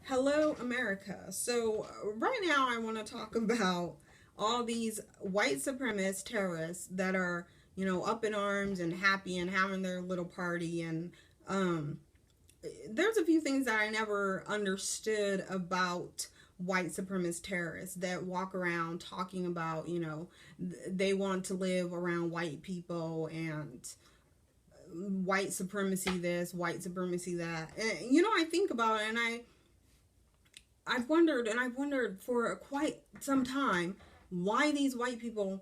Hello, America. So, right now, I want to talk about all these white supremacist terrorists that are, up in arms and happy and having their little party. And um, there's a few things that I never understood about white supremacist terrorists that walk around talking about, they want to live around white people and white supremacy this, white supremacy that. And, I think about it and I've wondered for quite some time why these white people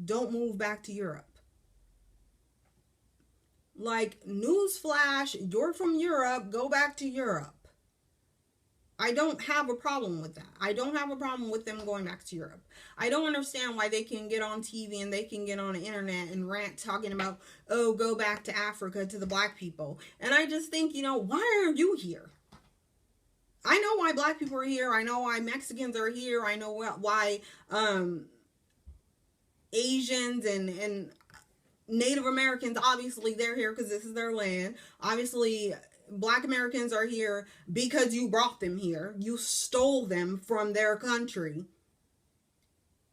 don't move back to Europe. Like, newsflash, you're from Europe, go back to Europe. I don't have a problem with that. I don't have a problem with them going back to Europe. I don't understand why they can get on TV and they can get on the internet and rant talking about, oh, go back to Africa to the black people. And I just think, why are you here? I know why black people are here. I know why Mexicans are here. I know why Asians and Native Americans, obviously they're here because this is their land. Obviously, black Americans are here because you brought them here. You stole them from their country.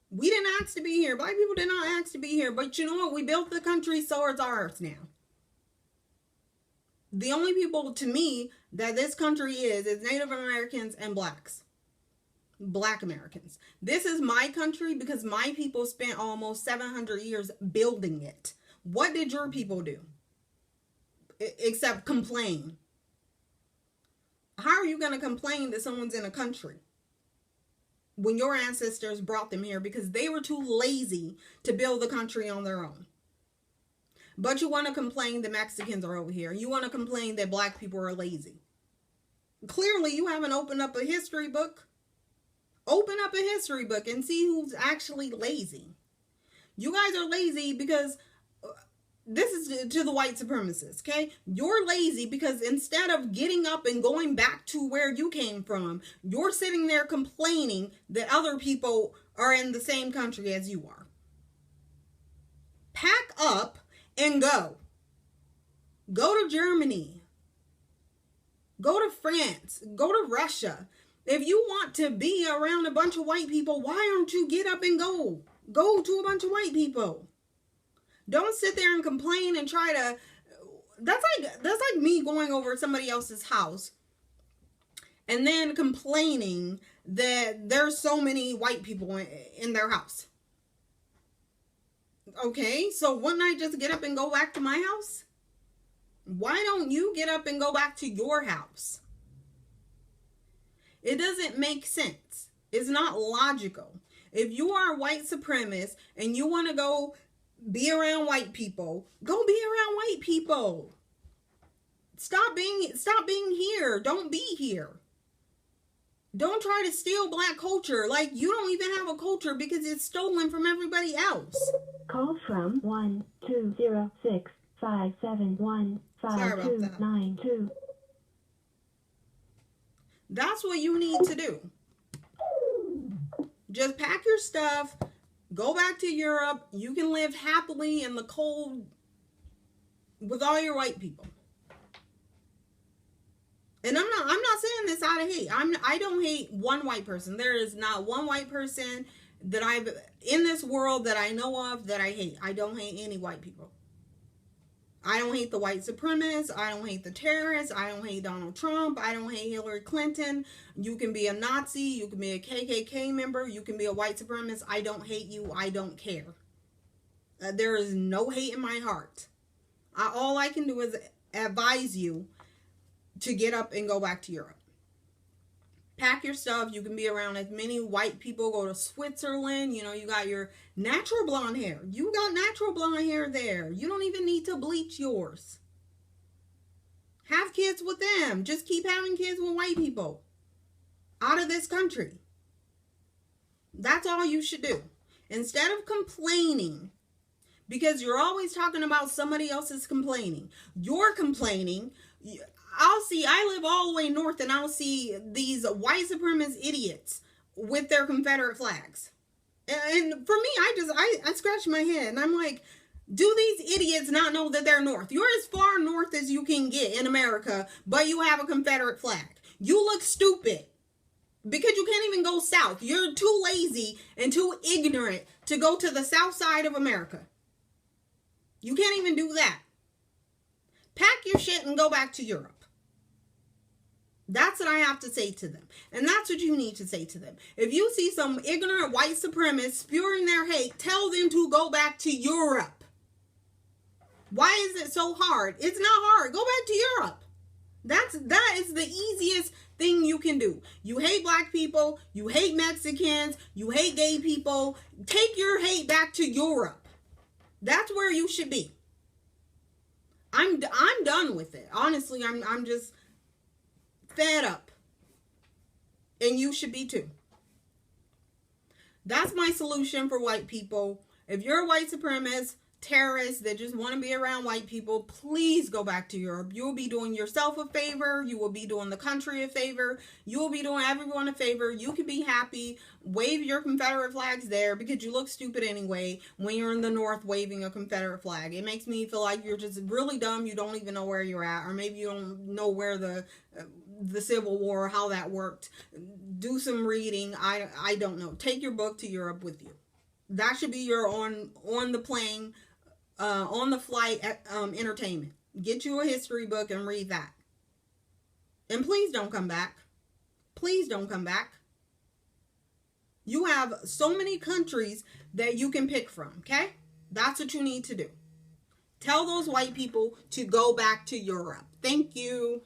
We didn't ask to be here. Black people did not ask to be here. But you know what? We built the country, so it's ours now. The only people, to me, that this country is Native Americans and blacks. Black Americans. This is my country because my people spent almost 700 years building it. What did your people do? Except complain. How are you going to complain that someone's in a country when your ancestors brought them here because they were too lazy to build the country on their own? But you want to complain that Mexicans are over here. You want to complain that black people are lazy. Clearly, you haven't opened up a history book. Open up a history book and see who's actually lazy. You guys are lazy because this is to the white supremacists, okay? You're lazy because instead of getting up and going back to where you came from, you're sitting there complaining that other people are in the same country as you are. Pack up and go. Go to Germany. Go to France. Go to Russia. If you want to be around a bunch of white people, why don't you get up and go? Go to a bunch of white people. Don't sit there and complain and try to... That's like me going over somebody else's house and then complaining that there's so many white people in their house. Okay, so wouldn't I just get up and go back to my house? Why don't you get up and go back to your house? It doesn't make sense. It's not logical. If you are a white supremacist and you want to go be around white people, go be around white people. Stop being here. Don't be here. Don't try to steal black culture. Like, you don't even have a culture because it's stolen from everybody else. Call from 1-206-571-5292. That's what you need to do. Just pack your stuff, go back to Europe. You can live happily in the cold with all your white people. And I'm not saying this out of hate. I don't hate one white person. There is not one white person that I've in this world that I know of that I hate. I don't hate any white people. I don't hate the white supremacists. I don't hate the terrorists. I don't hate Donald Trump. I don't hate Hillary Clinton. You can be a Nazi. You can be a KKK member. You can be a white supremacist. I don't hate you. I don't care. There is no hate in my heart. All I can do is advise you to get up and go back to Europe. Pack your stuff. You can be around as many white people. Go to Switzerland. You got your natural blonde hair. You got natural blonde hair there. You don't even need to bleach yours. Have kids with them. Just keep having kids with white people. Out of this country. That's all you should do. Instead of complaining, because you're always talking about somebody else's complaining. You're complaining. I live all the way north and I'll see these white supremacist idiots with their Confederate flags. And for me, I scratch my head and I'm like, do these idiots not know that they're north? You're as far north as you can get in America, but you have a Confederate flag. You look stupid. because you can't even go south. You're too lazy and too ignorant to go to the south side of America. You can't even do that. Pack your shit and go back to Europe. That's what I have to say to them. And that's what you need to say to them. If you see some ignorant white supremacists spewing their hate, tell them to go back to Europe. Why is it so hard? It's not hard. Go back to Europe. That is the easiest thing you can do. You hate black people, you hate Mexicans, you hate gay people. Take your hate back to Europe. That's where you should be. I'm done with it. Honestly, I'm just fed up. And you should be too. That's my solution for white people. If you're a white supremacist, terrorists that just want to be around white people, please go back to Europe. You will be doing yourself a favor. You will be doing the country a favor. You will be doing everyone a favor. You can be happy. Wave your Confederate flags there because you look stupid anyway when you're in the North waving a Confederate flag. It makes me feel like you're just really dumb. You don't even know where you're at, or maybe you don't know where the Civil War, how that worked. Do some reading. I don't know. Take your book to Europe with you. That should be your on the plane, on the flight entertainment. Get you a history book and read that. And please don't come back. Please don't come back. You have so many countries that you can pick from, okay? That's what you need to do. Tell those white people to go back to Europe. Thank you.